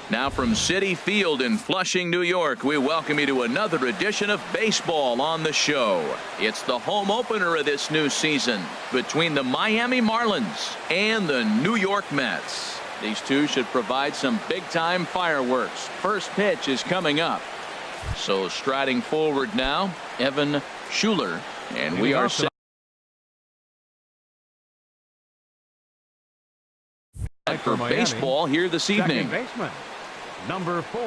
Now from Citi Field in Flushing, New York, we welcome you to another edition of baseball on the show. It's the home opener of this new season between the Miami Marlins and the New York Mets. These two should provide some big-time fireworks. First pitch is coming up. So striding forward now, Evan Schuler, and we are set for baseball here this evening. Second baseman, number 4.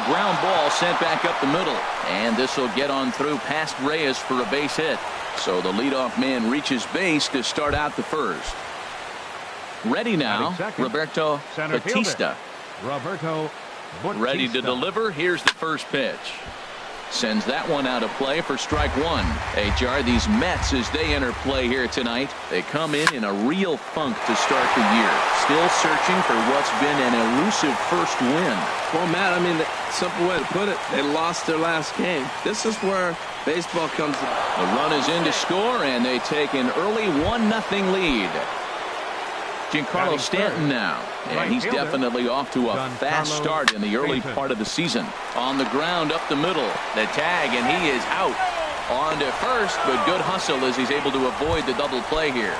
Ground ball sent back up the middle, and this will get on through past Reyes for a base hit. So the leadoff man reaches base to start out the first. Ready now, Roberto Bautista. Ready to deliver. Here's the first pitch. Sends that one out of play for strike one. HR, these Mets, as they enter play here tonight, they come in a real funk to start the year. Still searching for what's been an elusive first win. Well, Matt, I mean, the simple way to put it, they lost their last game. This is where baseball comes in. The run is in to score, and they take an early 1-0 lead. Giancarlo Stanton now, and he's definitely off to a fast start in the early part of the season. On the ground up the middle, the tag, and he is out. On to first, but good hustle as he's able to avoid the double play here.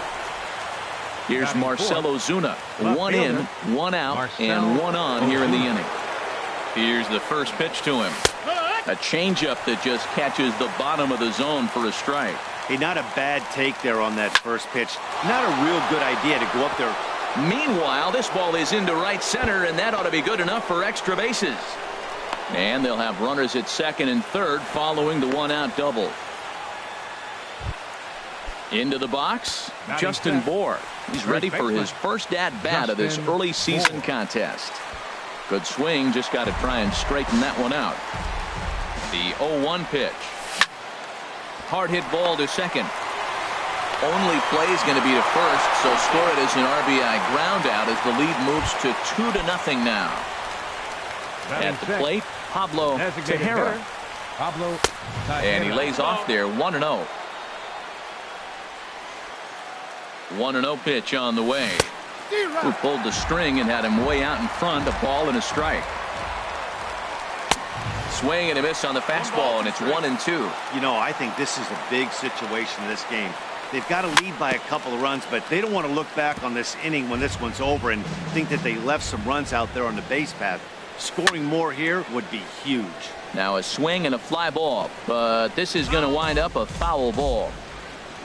Here's Marcell Ozuna. 1 in, 1 out, and 1 on here in the inning. Here's the first pitch to him. A changeup that just catches the bottom of the zone for a strike. Hey, not a bad take there on that first pitch. Not a real good idea to go up there. Meanwhile, this ball is into right center, and that ought to be good enough for extra bases. And they'll have runners at second and third following the 1-out double. Into the box, Justin Bour. He's ready for his first at-bat of this early season contest. Good swing, just got to try and straighten that one out. The 0-1 pitch. Hard hit ball to second. Only play is going to be to first, so score it as an RBI ground out as the lead moves to 2-0 now. At the plate, Pablo Tejera. And he lays off there, 1-0. 1-0 pitch on the way. Who pulled the string and had him way out in front, a ball and a strike. Swing and a miss on the fastball, and it's 1-2. You know, I think this is a big situation in this game. They've got to lead by a couple of runs, but they don't want to look back on this inning when this one's over and think that they left some runs out there on the base path. Scoring more here would be huge. Now a swing and a fly ball, but this is going to wind up a foul ball.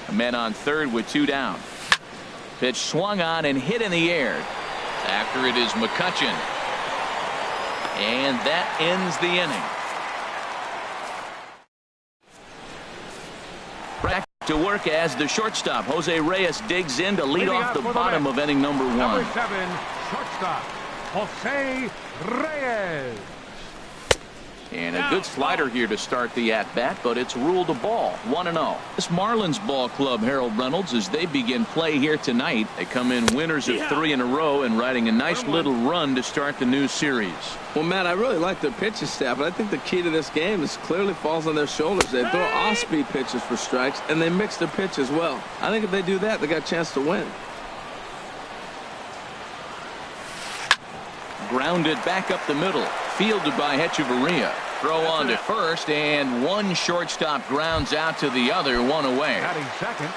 A man on third with 2 down. Pitch swung on and hit in the air. After it is McCutchen. And that ends the inning. Back to work as the shortstop. Jose Reyes digs in to lead off the bottom of inning number 1. Number 7, shortstop, Jose Reyes. And a good slider here to start the at-bat, but it's ruled a ball. 1-0. This Marlins ball club, Harold Reynolds, as they begin play here tonight. They come in winners of 3 in a row and riding a nice little run to start the new series. Well, Matt, I really like their pitching staff, but I think the key to this game is clearly falls on their shoulders. They throw off-speed pitches for strikes, and they mix their pitch as well. I think if they do that, they got a chance to win. Grounded back up the middle. Fielded by Hechavarria. Throw on to first, and one shortstop grounds out to the other, 1 away. Batting second.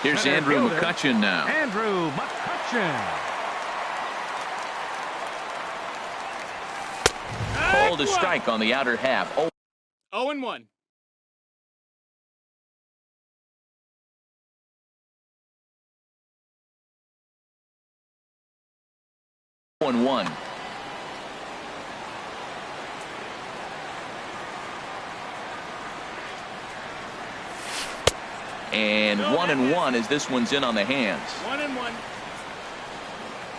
Here's Andrew McCutchen now. Andrew McCutchen. Called a strike on the outer half. 0-1. And 1. And 1-1 as this one's in on the hands. 1-1.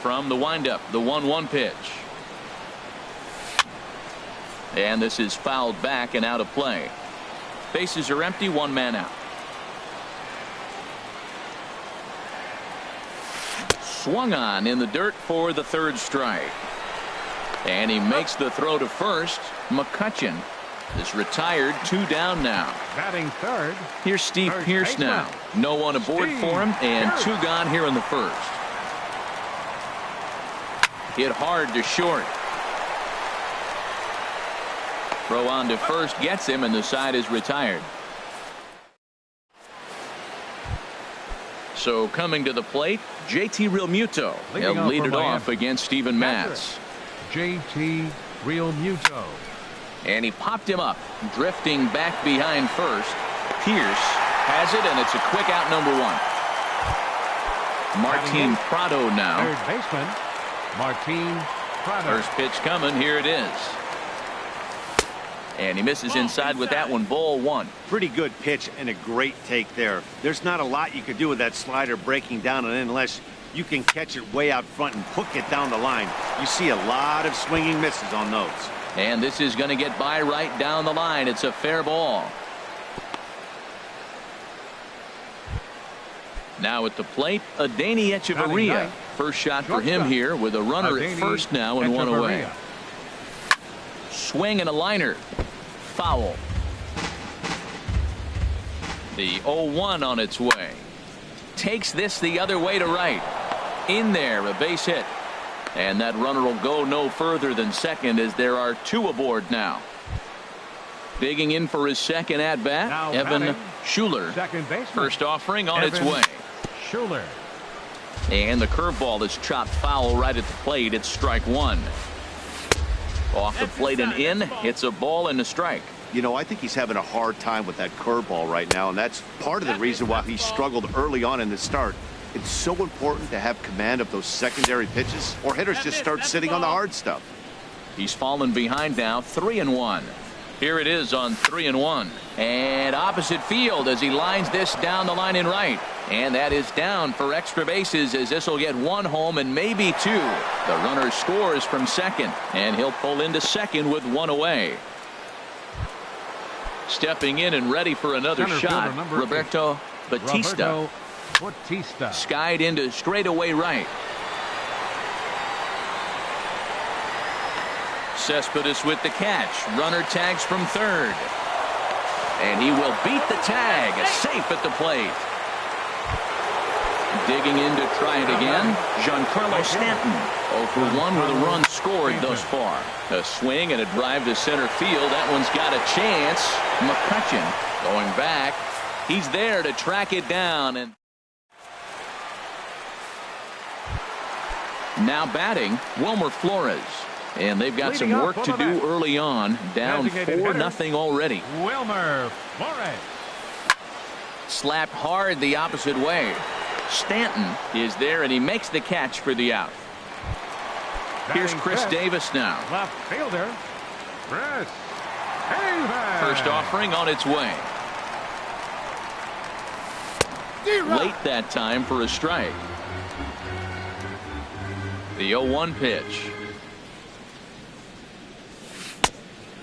From the windup, the 1-1 pitch. And this is fouled back and out of play. Bases are empty, 1 man out. Swung on in the dirt for the 3rd strike. And he makes the throw to first. McCutchen is retired, 2 down now. Batting third. Here's Steve Pearce now. No one aboard for him, and 2 gone here in the 1st. hit hard to short. Throw on to first gets him, and the side is retired. So coming to the plate, JT Realmuto. He'll lead it off against Steven Matz. JT Realmuto. And he popped him up, drifting back behind first. Pierce has it, and it's a quick out, number 1. Martin Prado now. Third baseman, Martin Prado. First pitch coming. Here it is. And he misses inside with that one. Ball 1. Pretty good pitch and a great take there. There's not a lot you could do with that slider breaking down and in unless you can catch it way out front and hook it down the line. You see a lot of swinging misses on those. And this is going to get by right down the line. It's a fair ball. Now at the plate, Adeiny Echeverria. First shot for him here with a runner at first now and one away. Swing and a liner. Foul. The 0-1 on its way. Takes this the other way to right. In there, a base hit. And that runner will go no further than second as there are 2 aboard now. Digging in for his second at-bat, Evan Schuler. First offering on its way. Schuler. And the curveball is chopped foul right at the plate. It's strike 1. Off the plate and in. It's a ball and a strike. You know, I think he's having a hard time with that curveball right now, and that's part of the reason why he struggled early on in the start. It's so important to have command of those secondary pitches, or hitters just start sitting on the hard stuff. He's fallen behind now, 3-1. Here it is on 3-1. And opposite field as he lines this down the line in right. And that is down for extra bases as this will get 1 home and maybe 2. The runner scores from second, and he'll pull into second with 1 away. Stepping in and ready for another shot, Roberto Batista. Skied into straightaway right. Cespedes with the catch. Runner tags from third. And he will beat the tag. Safe at the plate. Digging in to try it again, Giancarlo Stanton. 0 for 1 with a run scored thus far. A swing and a drive to center field. That one's got a chance. McCutcheon going back. He's there to track it down. And now batting, Wilmer Flores. And they've got some work to do early on. Down 4-0 already. Wilmer Flores. Slapped hard the opposite way. Stanton is there, and he makes the catch for the out. Here's Chris Davis now. Left fielder, Chris Davis. First offering on its way. Late that time for a strike. The 0-1 pitch.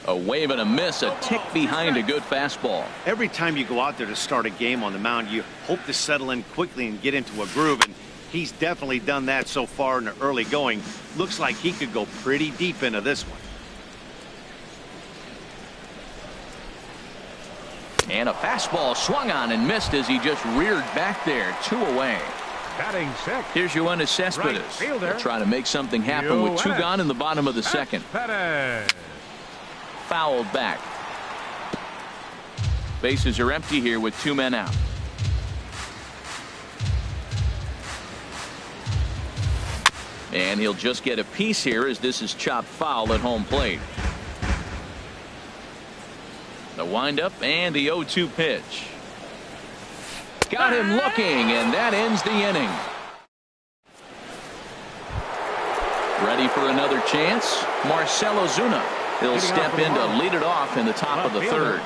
A wave and a miss, a tick behind a good fastball. Every time you go out there to start a game on the mound, you hope to settle in quickly and get into a groove, and he's definitely done that so far in the early going. Looks like he could go pretty deep into this one. And a fastball swung on and missed as he just reared back there. 2 away. Batting sixth. Here's Yoenis Cespedes. They'll try to make something happen with 2 gone in the bottom of the second. Fouled back. Bases are empty here with 2 men out. And he'll just get a piece here as this is chopped foul at home plate. The windup and the 0-2 pitch. Got him looking, and that ends the inning. Ready for another chance? Marcell Ozuna. He'll step in to lead it off in the top of the third.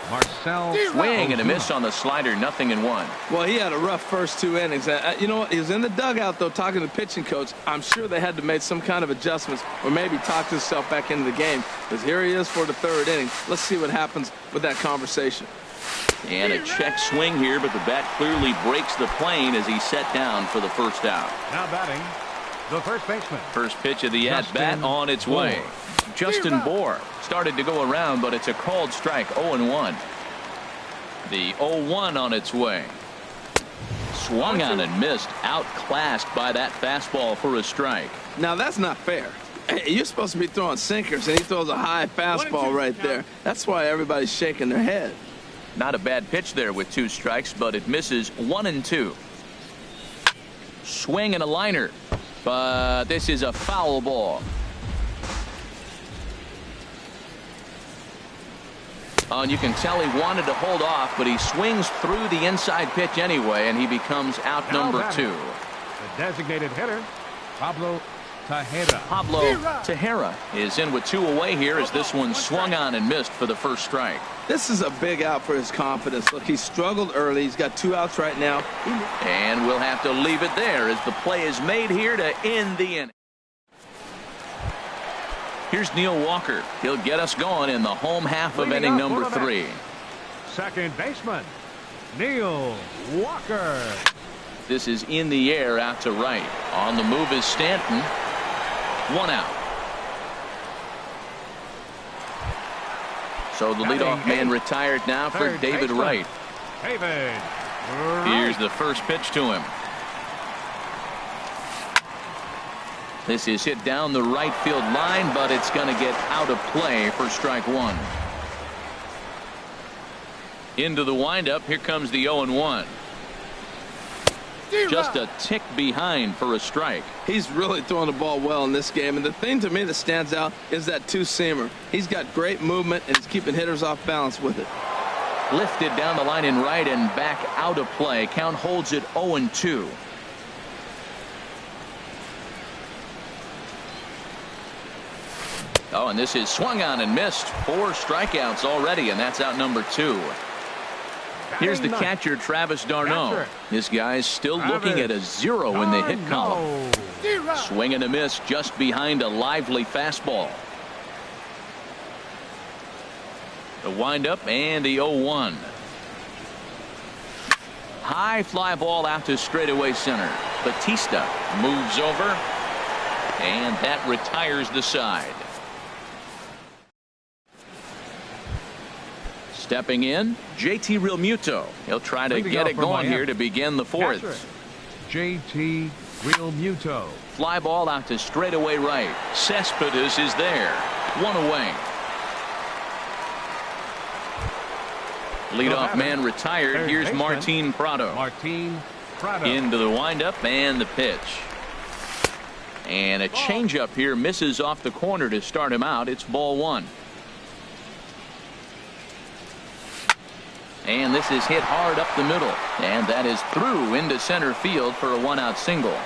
Marcell swing and a miss on the slider, 0-1. Well, he had a rough first 2 innings. You know what? He was in the dugout, though, talking to the pitching coach. I'm sure they had to make some kind of adjustments or maybe talk himself back into the game, because here he is for the 3rd inning. Let's see what happens with that conversation. And a check swing here, but the bat clearly breaks the plane as he's set down for the first out. Now batting, the first baseman. First pitch of the at-bat on its way. Justin Bour started to go around, but it's a called strike. 0-1. The 0-1 on its way. Swung on and missed. Outclassed by that fastball for a strike. Now, that's not fair. You're supposed to be throwing sinkers, and he throws a high fastball right there. That's why everybody's shaking their head. Not a bad pitch there with 2 strikes, but it misses 1-2. Swing and a liner, but this is a foul ball. Oh, and you can tell he wanted to hold off, but he swings through the inside pitch anyway, and he becomes out number 2. The designated hitter, Pablo Tejera. Pablo Tejera is in with 2 away here as this one swung on and missed for the first strike. This is a big out for his confidence. Look, he struggled early. He's got 2 outs right now. And we'll have to leave it there as the play is made here to end the inning. Here's Neil Walker. He'll get us going in the home half of inning number 3. Second baseman, Neil Walker. This is in the air out to right. On the move is Stanton. 1 out. So the leadoff man retired now for David Wright. Here's the first pitch to him. This is hit down the right field line, but it's going to get out of play for strike 1. Into the windup. Here comes the 0-1. Just a tick behind for a strike. He's really throwing the ball well in this game, and the thing to me that stands out is that 2-seamer. He's got great movement, and he's keeping hitters off balance with it. Lifted down the line in right and back out of play. Count holds it 0-2. Oh, and this is swung on and missed. 4 strikeouts already, and that's out number 2. Here's the catcher, Travis d'Arnaud. This guy's still looking at a 0 in the hit column. Swing and a miss just behind a lively fastball. The windup and the 0-1. High fly ball out to straightaway center. Batista moves over, and that retires the side. Stepping in, JT Realmuto. He'll try to get it going here to begin the 4th. JT Realmuto. Fly ball out to straightaway right. Cespedes is there. 1 away. Leadoff man retired. Here's Martin Prado. Into the windup and the pitch. And a changeup here misses off the corner to start him out. It's ball 1. And this is hit hard up the middle. And that is through into center field for a 1-out single.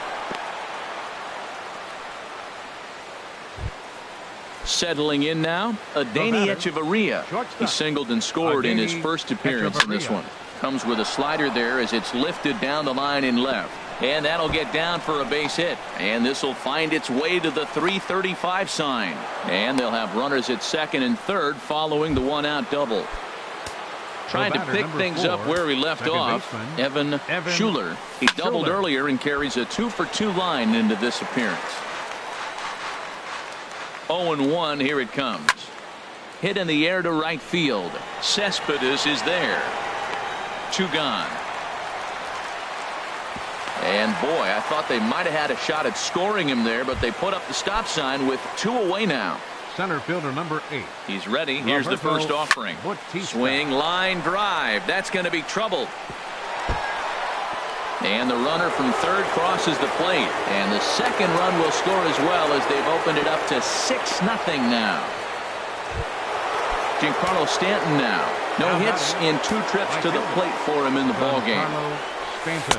Settling in now, Adeiny Echeverria. He singled and scored in his first appearance in this one. Comes with a slider there as it's lifted down the line in left. And that'll get down for a base hit. And this will find its way to the 335 sign. And they'll have runners at second and third following the 1-out double. Trying to pick things up where we left off, Evan Schuler. He doubled earlier and carries a 2-for-2 line into this appearance. 0-1, here it comes. Hit in the air to right field. Cespedes is there. 2 gone. And boy, I thought they might have had a shot at scoring him there, but they put up the stop sign with 2 away now. Center fielder number 8. He's ready. Here's the first offering. Swing, line, drive. That's going to be trouble. And the runner from third crosses the plate. And the second run will score as well as they've opened it up to 6-0 now. Giancarlo Stanton now. No hits in 2 trips to the plate for him in the ballgame.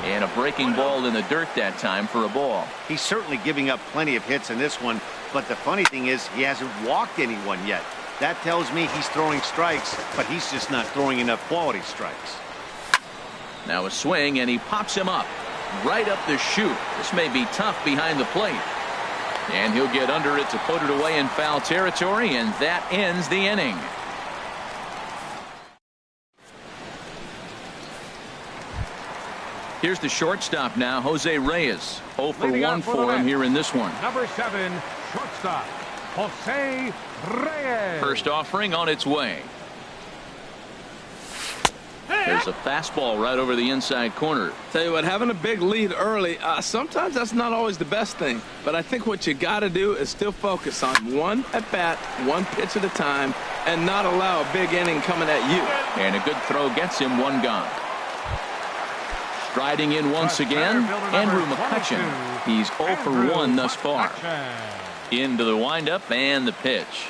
And a breaking ball in the dirt that time for a ball. He's certainly giving up plenty of hits in this one. But the funny thing is he hasn't walked anyone yet. That tells me he's throwing strikes, but he's just not throwing enough quality strikes. Now a swing, and he pops him up right up the chute. This may be tough behind the plate. And he'll get under it to put it away in foul territory, and that ends the inning. Here's the shortstop now, Jose Reyes. 0 for 1 for him here in this one. Number 7, shortstop, Jose Reyes. First offering on its way. There's a fastball right over the inside corner. Tell you what, having a big lead early, sometimes that's not always the best thing. But I think what you got to do is still focus on one at-bat, one pitch at a time, and not allow a big inning coming at you. And a good throw gets him one gone. Striding in once again, Andrew McCutchen. He's 0 for 1 thus far. Into the windup and the pitch.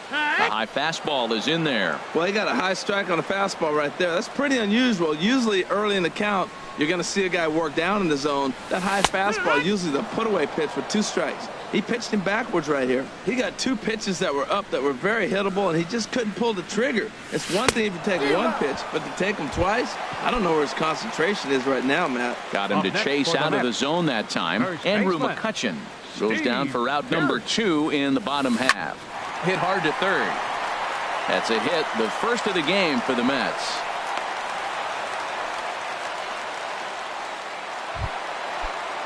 The high fastball is in there. Well, he got a high strike on a fastball right there. That's pretty unusual. Usually early in the count, you're going to see a guy work down in the zone. That high fastball, usually the put-away pitch with 2 strikes. He pitched him backwards right here. He got 2 pitches that were up that were very hittable, and he just couldn't pull the trigger. It's one thing if you take one pitch, but to take him twice, I don't know where his concentration is right now, Matt. Got him to chase out of the zone that time. Andrew McCutchen goes down for route number 2 in the bottom half. Hit hard to third. That's a hit, the first of the game for the Mets.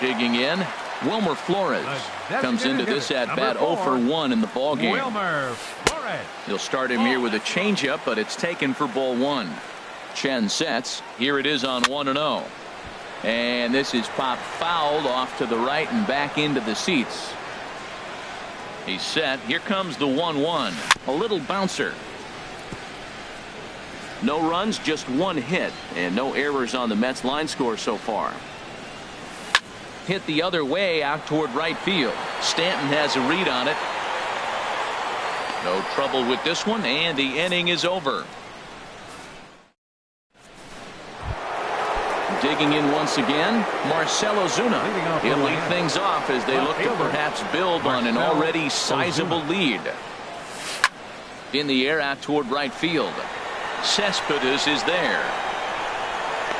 Digging in, Wilmer Flores comes into this at bat 0 for 1 in the ball game. He'll start him here with a changeup, but it's taken for ball 1. Chen sets. Here it is on 1-0. And this is popped fouled off to the right and back into the seats. He's set. Here comes the 1-1. A little bouncer. No runs, just 1 hit, and no errors on the Mets line score so far. Hit the other way out toward right field. Stanton has a read on it. No trouble with this one, and the inning is over. Digging in once again, Marcell Ozuna. He'll lead things off as they look to perhaps build on an already sizable lead. In the air out toward right field. Cespedes is there.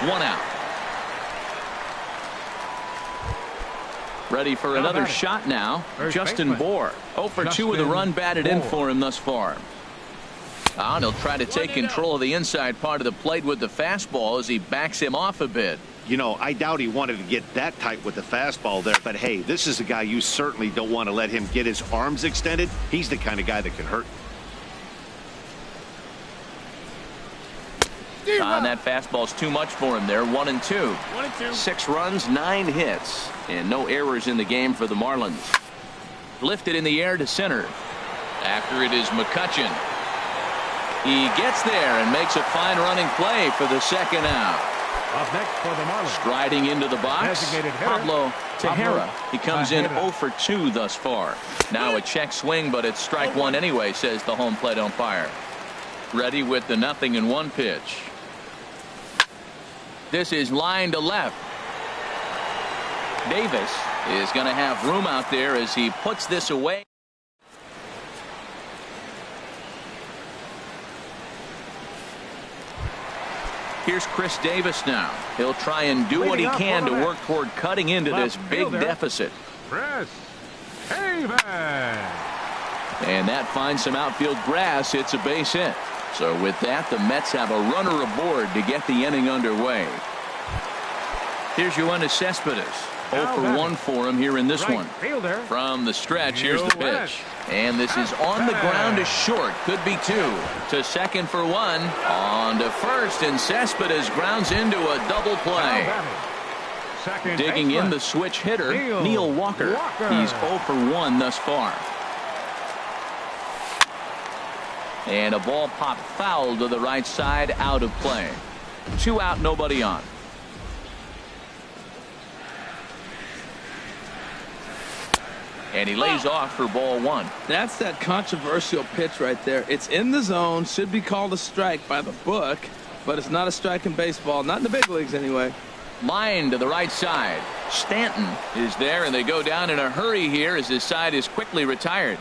1 out. Ready for another shot now. Justin Bour. 0 for 2 with a run batted in for him thus far. And he'll try to take control of the inside part of the plate with the fastball as he backs him off a bit. You know, I doubt he wanted to get that tight with the fastball there, but hey, this is a guy you certainly don't want to let him get his arms extended. He's the kind of guy that can hurt. And that fastball's too much for him there. 1-2. 6 runs, 9 hits, and no errors in the game for the Marlins. Lifted in the air to center. After it is McCutchen. He gets there and makes a fine running play for the 2nd out. Up next for the Marlins. Striding into the box, Pablo Tejera. He comes in 0 for 2 thus far. Now a check swing, but it's strike 1 anyway, says the home plate umpire. Ready with the 0-1 pitch. This is line to left. Davis is going to have room out there as he puts this away. Here's Chris Davis now. He'll try and do what he can to work toward cutting into this big deficit. Chris Davis. And that finds some outfield grass. It's a base hit. So with that, the Mets have a runner aboard to get the inning underway. Here's Yoenis Cespedes. 0 for 1 for him here in this one. From the stretch, here's the pitch. And this is on the ground to short. Could be 2. To second for 1. On to first, and Cespedes grounds into a double play. Digging in the switch hitter, Neil Walker. He's 0 for 1 thus far. And a ball popped foul to the right side, out of play. 2 out, nobody on. And he lays off for ball 1. That's that controversial pitch right there. It's in the zone, should be called a strike by the book, but it's not a strike in baseball, not in the big leagues anyway. Line to the right side. Stanton is there, and they go down in a hurry here as his side is quickly retired.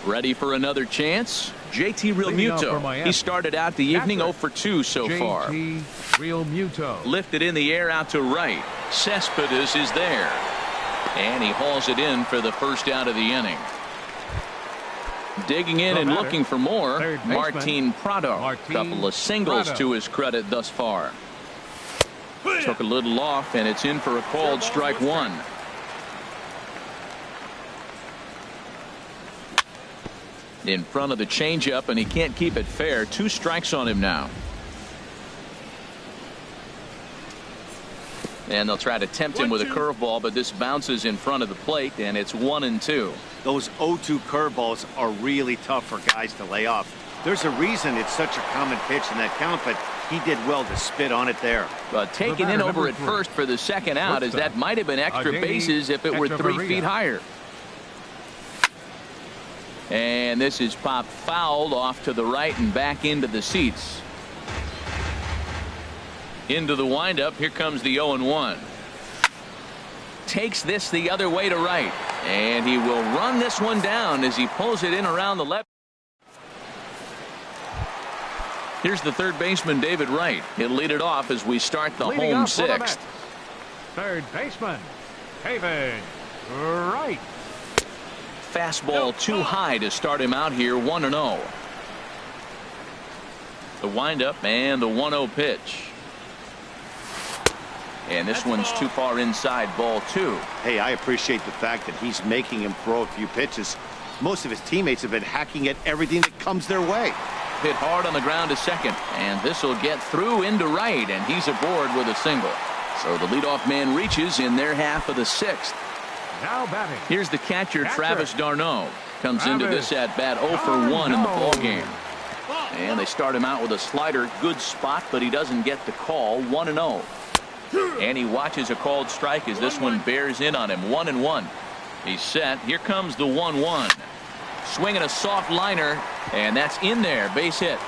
Ready for another chance? JT Realmuto. He started out the evening 0 for 2 so far. Lifted in the air out to right. Cespedes is there. And he hauls it in for the first out of the inning. Digging in and looking for more, Martin Prado. Couple of singles to his credit thus far. Took a little off, and it's in for a called strike 1. in front of the changeup, and he can't keep it fair. 2 strikes on him now. And they'll try to tempt him with a curveball, but this bounces in front of the plate, and it's 1-2. Those 0-2 curveballs are really tough for guys to lay off. There's a reason it's such a common pitch in that count, but he did well to spit on it there. But taking in over at first for the second out, as that might have been extra bases if it were 3 feet higher. And this is popped fouled off to the right and back into the seats. Into the windup. Here comes the 0-1. Takes this the other way to right. And he will run this one down as he pulls it in around the left. Here's the third baseman, David Wright. He'll lead it off as we start the home 6th. Third baseman, David Wright. Fastball too high to start him out here. 1-0. The windup and the 1-0 pitch. And this one's too far inside, ball 2. Hey, I appreciate the fact that he's making him throw a few pitches. Most of his teammates have been hacking at everything that comes their way. Hit hard on the ground to second, and this will get through into right, and he's aboard with a single. So the leadoff man reaches in their half of the 6th. Now batting. Here's the catcher, Travis d'Arnaud. Comes into this at bat 0 for 1 in the ball game. And they start him out with a slider. Good spot, but he doesn't get the call. 1-0. And he watches a called strike as this one bears in on him. 1-1. He's set. Here comes the 1-1. Swinging a soft liner, and that's in there. Base hit.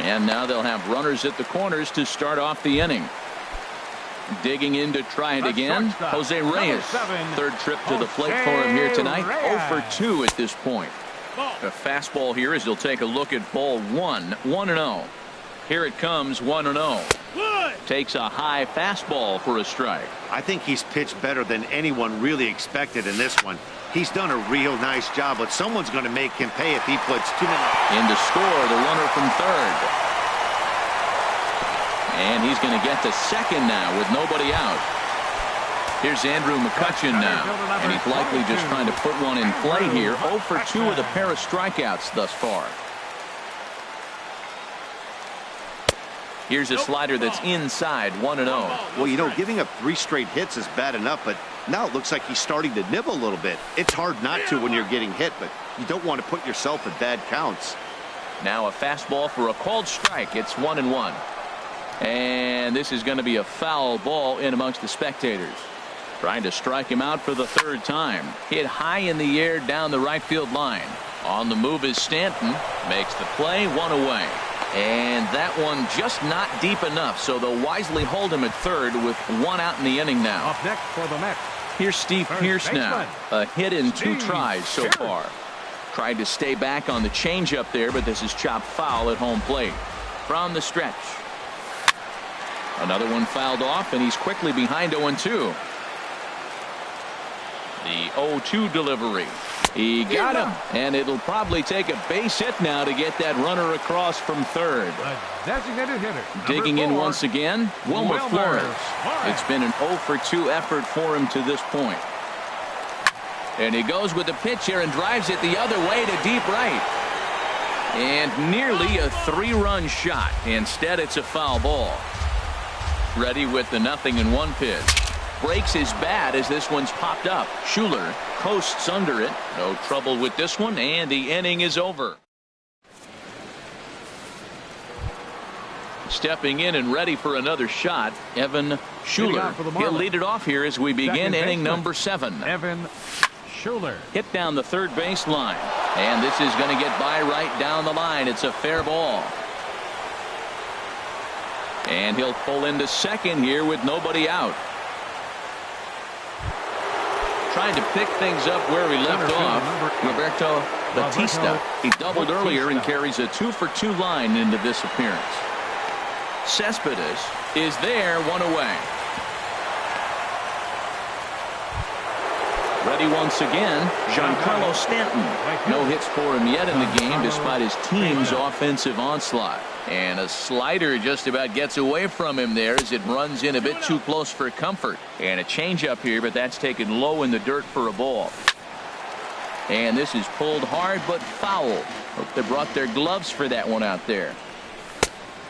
And now they'll have runners at the corners to start off the inning. Digging in to try it again, Jose Reyes. Third trip to the plate for him here tonight. 0 for 2 at this point. A fastball here as he'll take a look at ball 1. 1-0. Here it comes. 1-0. Takes a high fastball for a strike. I think he's pitched better than anyone really expected in this one. He's done a real nice job, but someone's going to make him pay if he puts too many. In to score, the runner from third. And he's going to get to second now with nobody out. Here's Andrew McCutcheon now, and he's likely just trying to put one in play here. 0 for 2 with a pair of strikeouts thus far. Here's a slider that's inside. 1-0. Well, you know, giving up 3 straight hits is bad enough, but now it looks like he's starting to nibble a little bit. It's hard not to when you're getting hit, but you don't want to put yourself in bad counts. Now a fastball for a called strike. It's 1-1. And this is going to be a foul ball in amongst the spectators. Trying to strike him out for the 3rd time. Hit high in the air down the right field line. On the move is Stanton. Makes the play. 1 away. And that one just not deep enough, so they'll wisely hold him at third with 1 out in the inning now. Up next for the Mets. Here's Steve Pearce now. A hit in 2 tries so far. Tried to stay back on the changeup there, but this is chopped foul at home plate. From the stretch. Another one fouled off, and he's quickly behind 0-2. The 0-2 delivery. He got him, and it'll probably take a base hit now to get that runner across from third. A designated hitter. Digging in once again, Wilmer Flores. It's been an 0 for 2 effort for him to this point. And he goes with the pitch here and drives it the other way to deep right. And nearly a 3-run shot. Instead, it's a foul ball. Ready with the 0-1 pitch. Breaks his bat as this one's popped up. Schuler coasts under it. No trouble with this one, and the inning is over. Stepping in and ready for another shot, Evan Schuler. He'll lead it off here as we begin inning number 7. Evan Schuler. Hit down the third base line. And this is going to get by right down the line. It's a fair ball. And he'll pull into second here with nobody out. Trying to pick things up where he left off. Roberto Batista. He doubled earlier and carries a 2 for 2 line into this appearance. Cespedes is there, 1 away. Ready once again, Giancarlo Stanton. No hits for him yet in the game despite his team's offensive onslaught. And a slider just about gets away from him there as it runs in a bit too close for comfort. And a changeup here, but that's taken low in the dirt for a ball. And this is pulled hard but foul. Hope they brought their gloves for that one out there.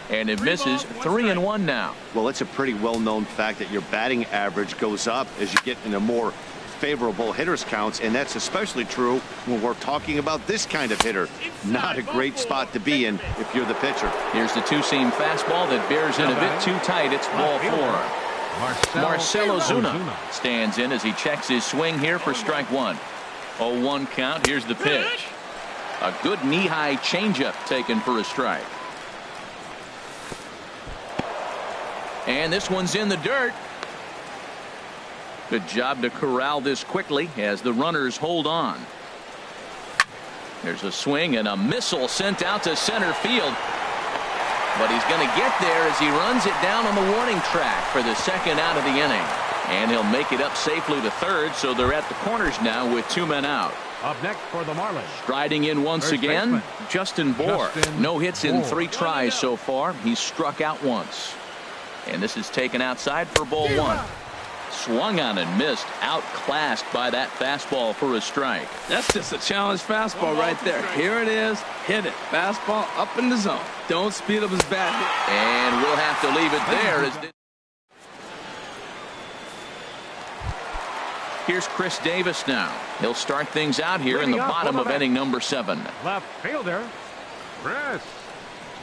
And it misses. 3-1 now. Well, it's a pretty well-known fact that your batting average goes up as you get into more favorable hitters counts, and that's especially true when we're talking about this kind of hitter. Not a great spot to be in if you're the pitcher. Here's the two-seam fastball that bears in a bit too tight. It's ball 4. Marcell Ozuna stands in as he checks his swing here for strike 1. 0-1 count. Here's the pitch. A good knee-high changeup taken for a strike. And this one's in the dirt. Good job to corral this quickly as the runners hold on. There's a swing and a missile sent out to center field. But he's going to get there as he runs it down on the warning track for the second out of the inning. And he'll make it up safely to third, so they're at the corners now with 2 men out. Up next for the Marlins. Striding in once again, Justin Bour. No hits in 3 tries so far. He's struck out once. And this is taken outside for ball 1. Swung on and missed. Outclassed by that fastball for a strike. That's just a challenge fastball right there. Here it is. Hit it. Fastball up in the zone. Don't speed up his bat. And we'll have to leave it there. Here's Chris Davis now. He'll start things out here in the bottom of inning number 7. Left fielder, Chris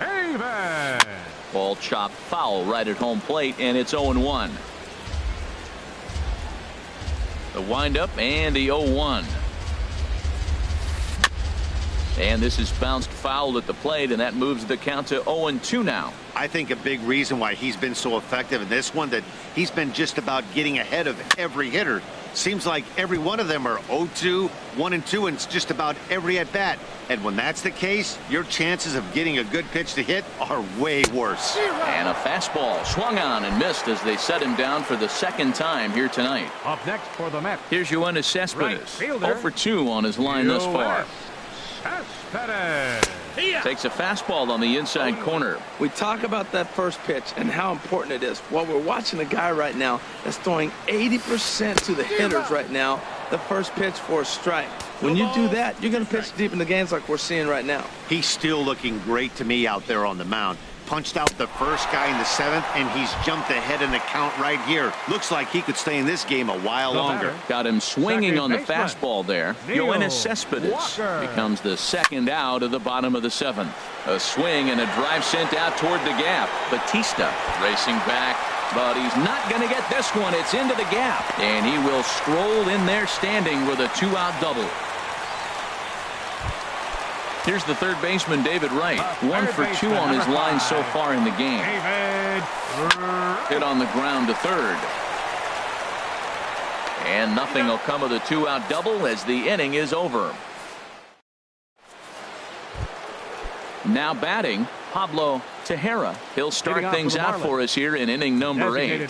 Davis. Ball chopped foul right at home plate, and it's 0-1. The windup and the 0-1. And this is bounced foul at the plate, and that moves the count to 0-2 now. I think a big reason why he's been so effective in this one, that he's been just about getting ahead of every hitter. Seems like every one of them are 0-2, 1-2, and it's just about every at bat. And when that's the case, your chances of getting a good pitch to hit are way worse. And a fastball swung on and missed as they set him down for the second time here tonight. Up next for the Mets. Here's Yoenis Cespedes. 0 for 2 on his line thus far. Takes a fastball on the inside corner. We talk about that first pitch and how important it is. Well, we're watching a guy right now that's throwing 80% to the hitters right now. The first pitch for a strike. When you do that, you're going to pitch deep in the games like we're seeing right now. He's still looking great to me out there on the mound. Punched out the first guy in the 7th, and he's jumped ahead in the count right here. Looks like he could stay in this game a while longer. Got him swinging on the fastball there. Yoenis Cespedes becomes the second out of the bottom of the 7th. A swing and a drive sent out toward the gap. Batista racing back, but he's not going to get this one. It's into the gap, and he will stroll in there standing with a 2-out double. Here's the third baseman, David Wright. 1 for 2 on his line so far in the game. Hit on the ground to third. And nothing will come of the 2-out double as the inning is over. Now batting, Pablo Tejera. He'll start things out for us here in inning number 8.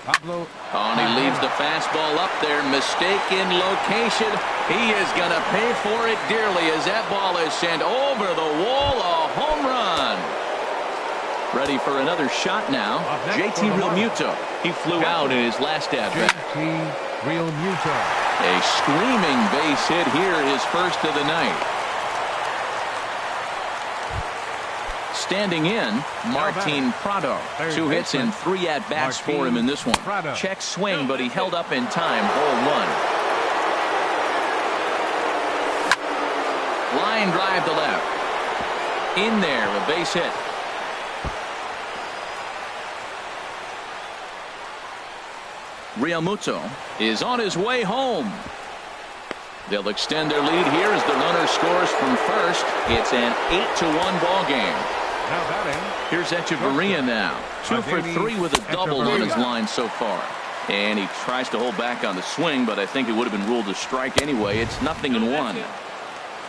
Pablo. And he leaves the fastball up there. Mistaken location. He is going to pay for it dearly as that ball is sent over the wall. A home run. Ready for another shot now. JT Realmuto. He flew out in his last at-bat. JT Realmuto. A screaming base hit here, his first of the night. Standing in, Martin Prado. 2 hits and 3 at-bats for him in this one. Check swing, but he held up in time. Ball 1. Line drive to left. In there, a base hit. Realmuto is on his way home. They'll extend their lead here as the runner scores from first. It's an 8-1 ball game. Now batting. Here's Echeverria now. 2 for 3 with a double on his line so far. And he tries to hold back on the swing, but I think it would have been ruled a strike anyway. It's 0-1.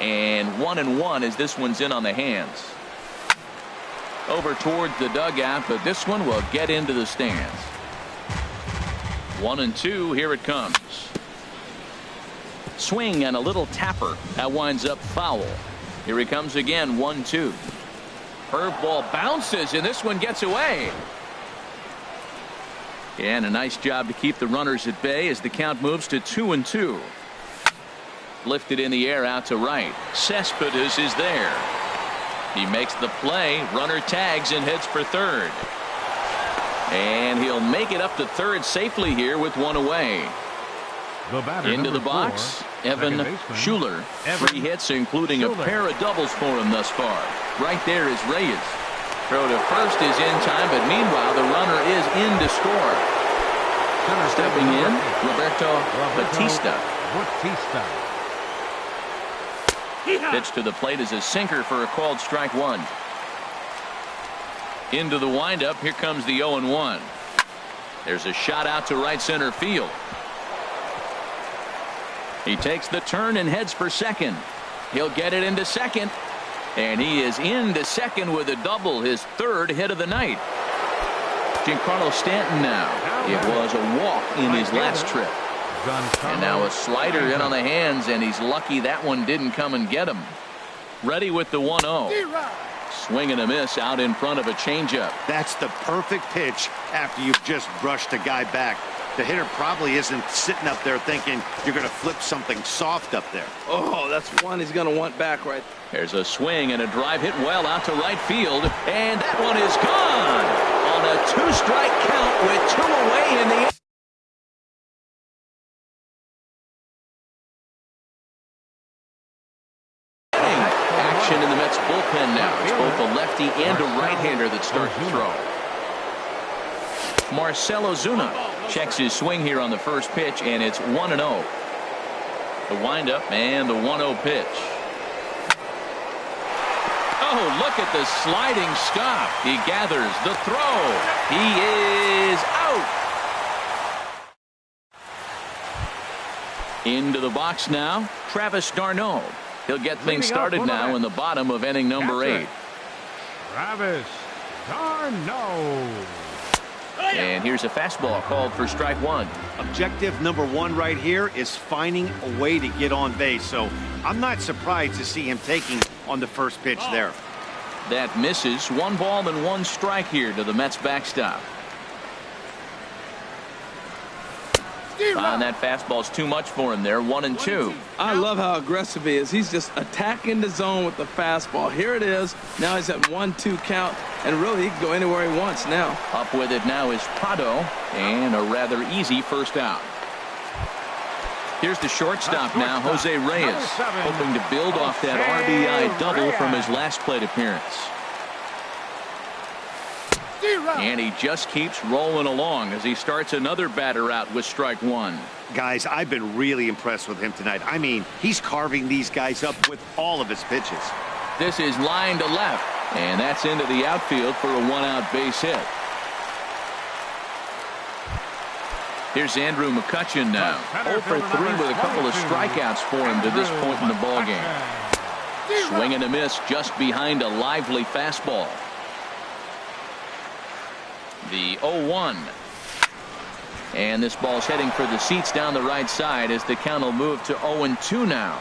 And 1-1 as this one's in on the hands. Over towards the dugout, but this one will get into the stands. 1-2, here it comes. Swing and a little tapper. That winds up foul. Here he comes again, 1-2. Curveball bounces, and this one gets away. And a nice job to keep the runners at bay as the count moves to 2-2. Lifted in the air out to right. Cespedes is there. He makes the play. Runner tags and heads for third. And he'll make it up to third safely here with one away. Into the box, Evan Schuler. 3 hits, including a pair of doubles for him thus far. Right there is Reyes. Throw to first is in time, but meanwhile the runner is in to score. Stepping in, Roberto Batista. Pitch to the plate is a sinker for a called strike 1. Into the windup, here comes the 0-1. There's a shot out to right center field. He takes the turn and heads for second. He'll get it into second. And he is into second with a double, his 3rd hit of the night. Giancarlo Stanton now. It was a walk in his last trip. And now a slider in on the hands, and he's lucky that one didn't come and get him. Ready with the 1-0. Swing and a miss out in front of a changeup. That's the perfect pitch after you've just brushed a guy back. The hitter probably isn't sitting up there thinking you're going to flip something soft up there. Oh, that's one he's going to want back right. There's a swing and a drive hit well out to right field, and that one is gone on a 2-strike count with 2 away in the action in the Mets bullpen now. It's both a lefty and a right-hander that start to throw. Marcell Ozuna checks his swing here on the first pitch, and it's 1-0. The windup and the 1-0 pitch. Oh, look at the sliding stop. He gathers the throw. He is out. Into the box now, Travis d'Arnaud. He'll get things started now in the bottom of inning number 8. Travis d'Arnaud. And here's a fastball called for strike 1. Objective number 1 right here is finding a way to get on base. So I'm not surprised to see him taking on the first pitch there. That misses. 1 ball and 1 strike here to the Mets backstop. And that fastball's too much for him there. 1-2. I love how aggressive he is. He's just attacking the zone with the fastball. Here it is. Now he's at 1-2 count, and really he can go anywhere he wants now. Up with it now is Prado, and a rather easy first out. Here's the shortstop now, Jose Reyes, hoping to build off that RBI double from his last plate appearance. And he just keeps rolling along as he starts another batter out with strike 1. Guys, I've been really impressed with him tonight. I mean, he's carving these guys up with all of his pitches. This is line to left, and that's into the outfield for a 1-out base hit. Here's Andrew McCutchen now. 0 for 3 with a couple of strikeouts for him to this point in the ballgame. Swing and a miss just behind a lively fastball. The 0-1. And this ball's heading for the seats down the right side as the count will move to 0-2 now.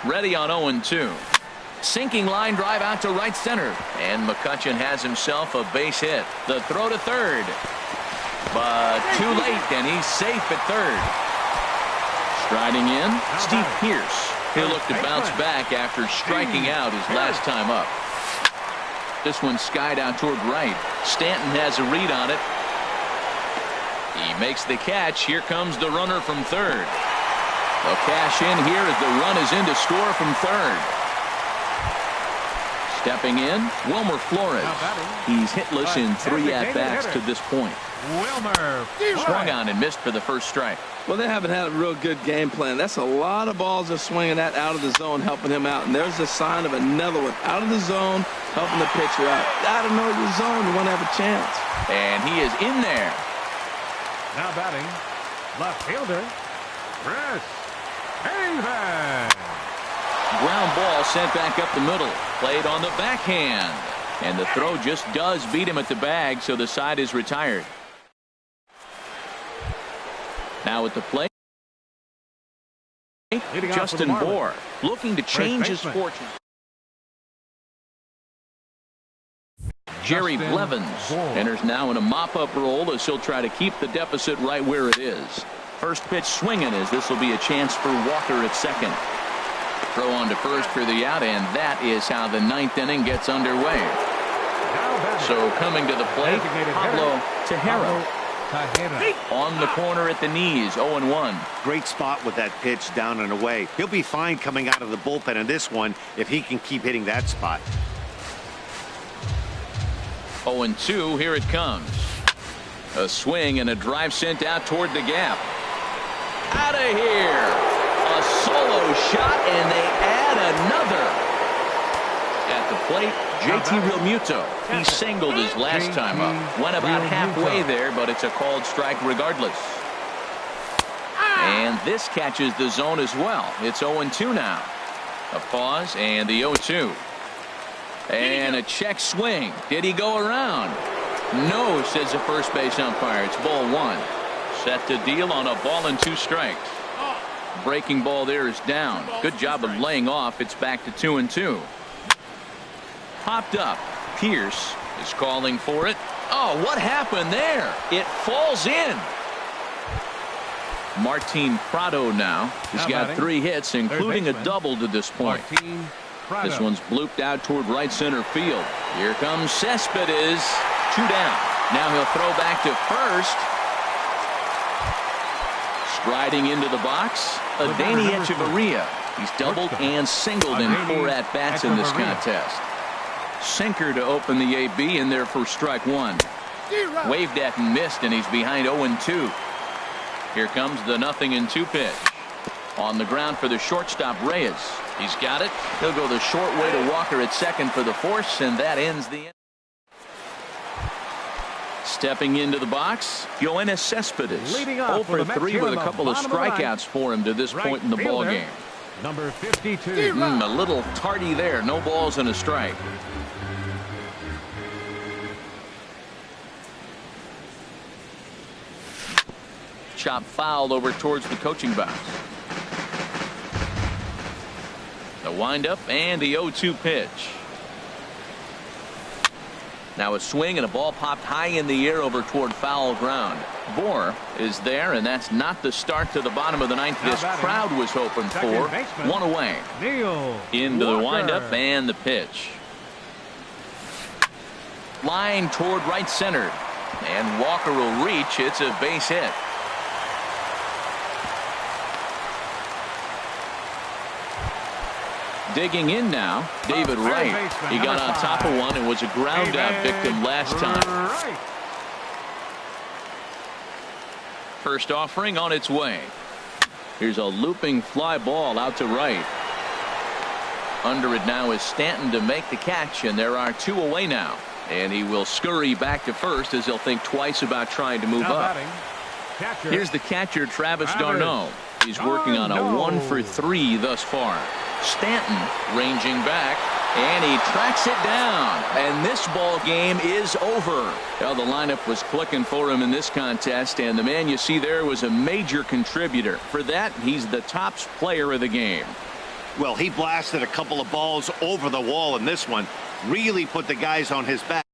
Ready on 0-2. Sinking line drive out to right center. And McCutchen has himself a base hit. The throw to third. But too late, and he's safe at third. Striding in, Steve Pearce. He'll look to bounce back after striking out his last time up. This one skied out toward right. Stanton has a read on it. He makes the catch. Here comes the runner from third. They'll cash in here as the run is in to score from third. Stepping in, Wilmer Flores. He's hitless in 3 at-bats to this point. Wilmer swung on and missed for the first strike. Well, they haven't had a real good game plan. That's a lot of balls they're swinging at out of the zone, helping him out. And there's a sign of another one out of the zone, helping the pitcher out. Got to know your zone. You want to have a chance. And he is in there. Now batting, left fielder, Chris Haven. Ground ball sent back up the middle. Played on the backhand. And the throw just does beat him at the bag, so the side is retired. Now at the plate, Justin Bour looking to change his fortune. Jerry Blevins enters now in a mop-up role as he'll try to keep the deficit right where it is. First pitch swinging as this will be a chance for Walker at second. Throw on to first for the out, and that is how the ninth inning gets underway. So coming to the plate, Pablo Tejera. On the corner at the knees, 0-1. Great spot with that pitch down and away. He'll be fine coming out of the bullpen in this one if he can keep hitting that spot. 0-2, here it comes. A swing and a drive sent out toward the gap. Out of here. A solo shot, and they add another. At the plate, JT Realmuto. He singled his last time up. Went about halfway there, but it's a called strike regardless. And this catches the zone as well. It's 0-2 now. A pause and the 0-2. And a check swing. Did he go around? No, says the first base umpire. It's ball one. Set to deal on a ball and 2 strikes. Breaking ball there is down. Good job of laying off. It's back to 2-2. Popped up. Pierce is calling for it. Oh, what happened there? It falls in. Martin Prado now. He's got 3 hits, including a double to this point. This one's blooped out toward right center field. Here comes Cespedes. 2 down. Now he'll throw back to first. Striding into the box, Adeiny Echeverria. He's doubled and singled in 4 at-bats in this contest. Sinker to open the AB in there for strike 1. Waved at and missed, and he's behind 0-2. Here comes the 0-2 pitch. On the ground for the shortstop, Reyes. He's got it. He'll go the short way to Walker at second for the force, and that ends the inning. Stepping into the box, Yoenis Cespedes. 0-for-3 with a couple of strikeouts for him to this point in the ball game. Number 52. A little tardy there. No balls and a strike. Chop fouled over towards the coaching box. The windup and the 0-2 pitch. Now a swing and a ball popped high in the air over toward foul ground. Bohr is there, and that's not the start to the bottom of the ninth this crowd was hoping for. 1 away. Into the windup and the pitch. Line toward right center. And Walker will reach. It's a base hit. Digging in now, David Wright. He got on top of one and was a ground out victim last time. First offering on its way. Here's a looping fly ball out to right. Under it now is Stanton to make the catch, and there are 2 away now. And he will scurry back to first as he'll think twice about trying to move up. Here's the catcher, Travis d'Arnaud. He's working on a 1-for-3 thus far. Stanton ranging back, and he tracks it down, and this ball game is over. Well, the lineup was clicking for him in this contest, and the man you see there was a major contributor. For that, he's the top player of the game. Well, he blasted a couple of balls over the wall in this one. Really put the guys on his back.